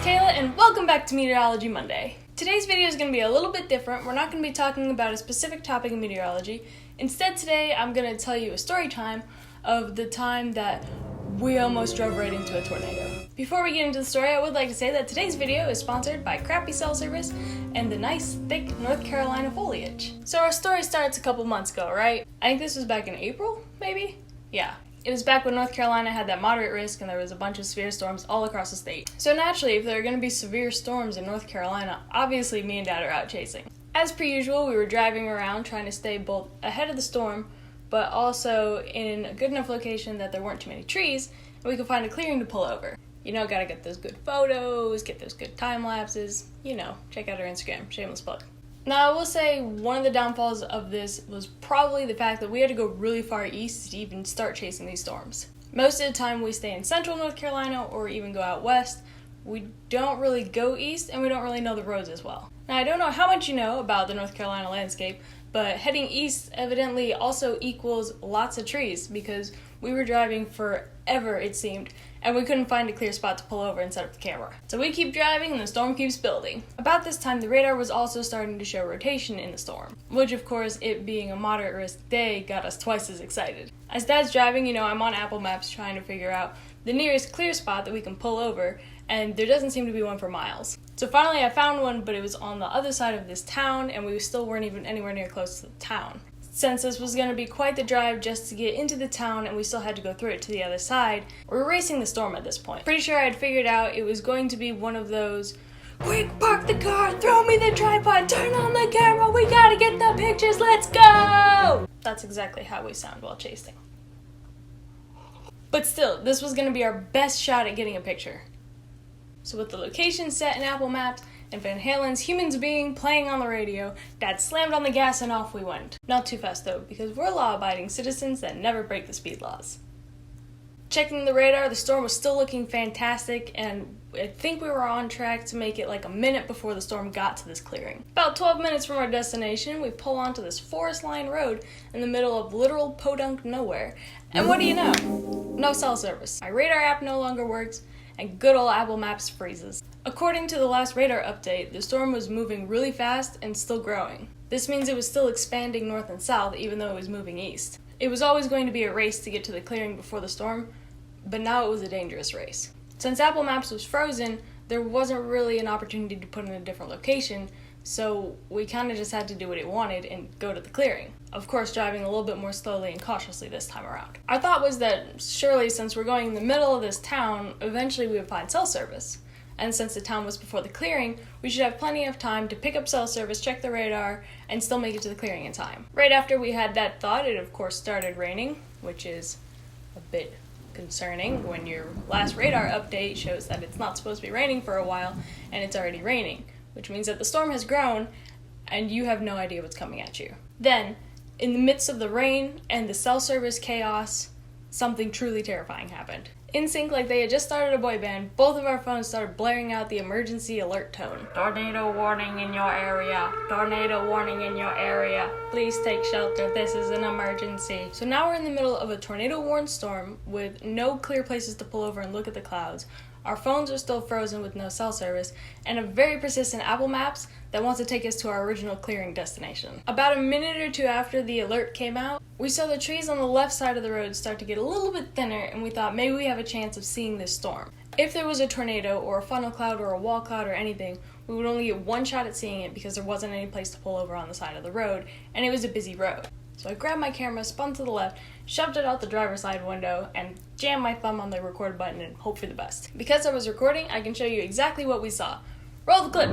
Kayla and welcome back to Meteorology Monday. Today's video is going to be a little bit different. We're not going to be talking about a specific topic in meteorology. Instead today I'm going to tell you a story time of the time that we almost drove right into a tornado. Before we get into the story, I would like to say that today's video is sponsored by crappy cell service and the nice, thick North Carolina foliage. So our story starts a couple months ago, right? I think this was back in April, maybe? Yeah. It was back when North Carolina had that moderate risk and there was a bunch of severe storms all across the state. So naturally, if there are going to be severe storms in North Carolina, obviously me and Dad are out chasing. As per usual, we were driving around trying to stay both ahead of the storm, but also in a good enough location that there weren't too many trees, and we could find a clearing to pull over. You know, gotta get those good photos, get those good time lapses, you know, check out our Instagram, shameless plug. Now, I will say one of the downfalls of this was probably the fact that we had to go really far east to even start chasing these storms. Most of the time we stay in central North Carolina or even go out west. We don't really go east and we don't really know the roads as well. Now, I don't know how much you know about the North Carolina landscape, but heading east evidently also equals lots of trees because we were driving forever, it seemed, and we couldn't find a clear spot to pull over and set up the camera. So we keep driving and the storm keeps building. About this time, the radar was also starting to show rotation in the storm, which of course, it being a moderate risk day, got us twice as excited. As Dad's driving, you know, I'm on Apple Maps trying to figure out the nearest clear spot that we can pull over, and there doesn't seem to be one for miles. So finally I found one, but it was on the other side of this town, and we still weren't even anywhere near close to the town. Since this was going to be quite the drive just to get into the town and we still had to go through it to the other side, we were racing the storm at this point. Pretty sure I had figured out it was going to be one of those, quick, park the car, throw me the tripod, turn on the camera, we gotta get the pictures, let's go! That's exactly how we sound while chasing. But still, this was going to be our best shot at getting a picture. So with the location set in Apple Maps, and Van Halen's Humans Being playing on the radio, Dad slammed on the gas and off we went. Not too fast though, because we're law-abiding citizens that never break the speed laws. Checking the radar, the storm was still looking fantastic, and I think we were on track to make it like a minute before the storm got to this clearing. About 12 minutes from our destination, we pull onto this forest-lined road in the middle of literal podunk nowhere. And what do you know? No cell service. My radar app no longer works, and good old Apple Maps freezes. According to the last radar update, the storm was moving really fast and still growing. This means it was still expanding north and south even though it was moving east. It was always going to be a race to get to the clearing before the storm, but now it was a dangerous race. Since Apple Maps was frozen, there wasn't really an opportunity to put in a different location, so we kind of just had to do what it wanted and go to the clearing. Of course, driving a little bit more slowly and cautiously this time around. Our thought was that surely since we're going in the middle of this town, eventually we would find cell service. And since the town was before the clearing, we should have plenty of time to pick up cell service, check the radar, and still make it to the clearing in time. Right after we had that thought, it of course started raining, which is a bit concerning when your last radar update shows that it's not supposed to be raining for a while, and it's already raining, which means that the storm has grown, and you have no idea what's coming at you. Then, in the midst of the rain and the cell service chaos, something truly terrifying happened. In sync, like they had just started a boy band, both of our phones started blaring out the emergency alert tone. Tornado warning in your area. Tornado warning in your area. Please take shelter. This is an emergency. So now we're in the middle of a tornado-warned storm with no clear places to pull over and look at the clouds. Our phones are still frozen with no cell service, and a very persistent Apple Maps that wants to take us to our original clearing destination. About a minute or two after the alert came out, we saw the trees on the left side of the road start to get a little bit thinner, and we thought maybe we have a chance of seeing this storm. If there was a tornado or a funnel cloud or a wall cloud or anything, we would only get one shot at seeing it because there wasn't any place to pull over on the side of the road, and it was a busy road. So I grabbed my camera, spun to the left, shoved it out the driver's side window, and jammed my thumb on the record button and hoped for the best. Because I was recording, I can show you exactly what we saw. Roll the clip!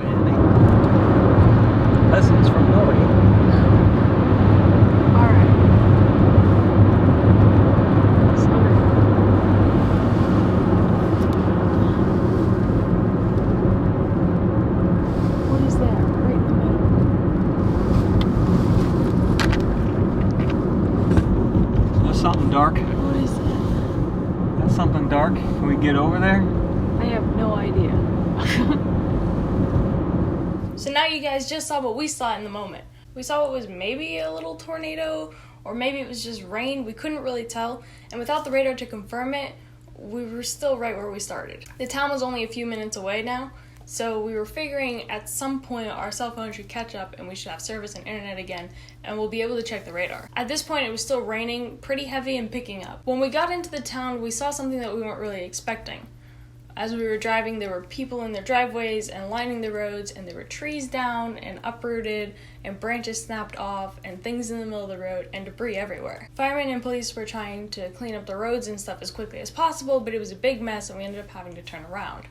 Lessons from Lori. Alright. What is that? Right in the middle. That's something dark. What is that? That's something dark. Can we get over there? I have no idea. So now you guys just saw what we saw in the moment. We saw what was maybe a little tornado, or maybe it was just rain. We couldn't really tell. And without the radar to confirm it, we were still right where we started. The town was only a few minutes away now, so we were figuring at some point our cell phone should catch up and we should have service and internet again, and we'll be able to check the radar. At this point, it was still raining pretty heavy and picking up. When we got into the town, we saw something that we weren't really expecting. As we were driving, there were people in their driveways and lining the roads, and there were trees down and uprooted and branches snapped off and things in the middle of the road and debris everywhere. Firemen and police were trying to clean up the roads and stuff as quickly as possible, but it was a big mess and we ended up having to turn around.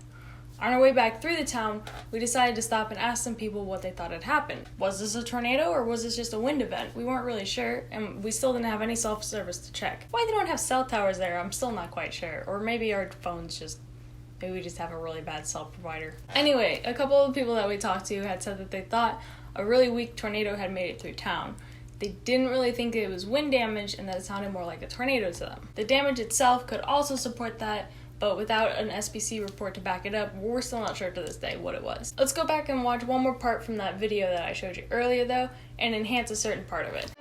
On our way back through the town, we decided to stop and ask some people what they thought had happened. Was this a tornado or was this just a wind event? We weren't really sure, and we still didn't have any self-service to check. Why they don't have cell towers there, I'm still not quite sure. Or maybe our phones maybe we just have a really bad cell provider. Anyway, a couple of people that we talked to had said that they thought a really weak tornado had made it through town. They didn't really think it was wind damage and that it sounded more like a tornado to them. The damage itself could also support that, but without an SPC report to back it up, we're still not sure to this day what it was. Let's go back and watch one more part from that video that I showed you earlier though, and enhance a certain part of it.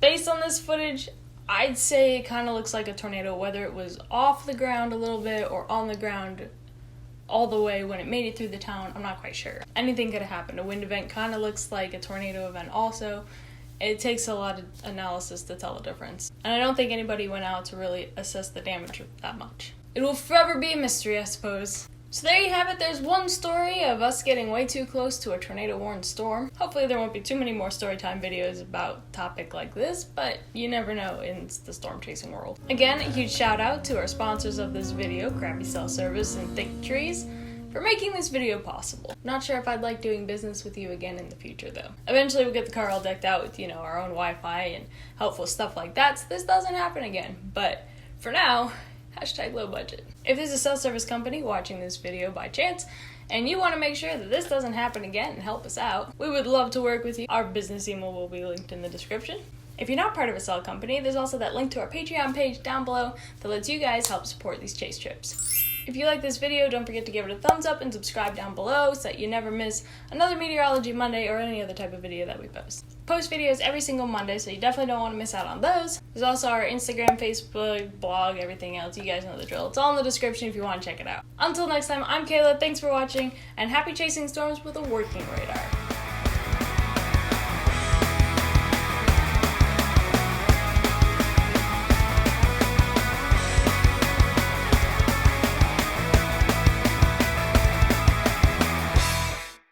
Based on this footage, I'd say it kind of looks like a tornado, whether it was off the ground a little bit or on the ground all the way when it made it through the town. I'm not quite sure. Anything could have happened. A wind event kind of looks like a tornado event also. It takes a lot of analysis to tell the difference. And I don't think anybody went out to really assess the damage that much. It will forever be a mystery, I suppose. So there you have it. There's one story of us getting way too close to a tornado-warned storm. Hopefully there won't be too many more storytime videos about a topic like this, but you never know in the storm chasing world. Again, a huge shout out to our sponsors of this video, Crappy Cell Service and Thick Trees, for making this video possible. Not sure if I'd like doing business with you again in the future though. Eventually we'll get the car all decked out with, our own Wi-Fi and helpful stuff like that, so this doesn't happen again. But for now, #low budget. If there's a cell service company watching this video by chance, and you want to make sure that this doesn't happen again and help us out, we would love to work with you. Our business email will be linked in the description. If you're not part of a cell company, there's also that link to our Patreon page down below that lets you guys help support these chase trips. If you like this video, don't forget to give it a thumbs up and subscribe down below so that you never miss another Meteorology Monday or any other type of video that we post. Post videos every single Monday, so you definitely don't want to miss out on those. There's also our Instagram, Facebook, blog, everything else. You guys know the drill. It's all in the description if you want to check it out. Until next time, I'm Kayla. Thanks for watching, and happy chasing storms with a working radar.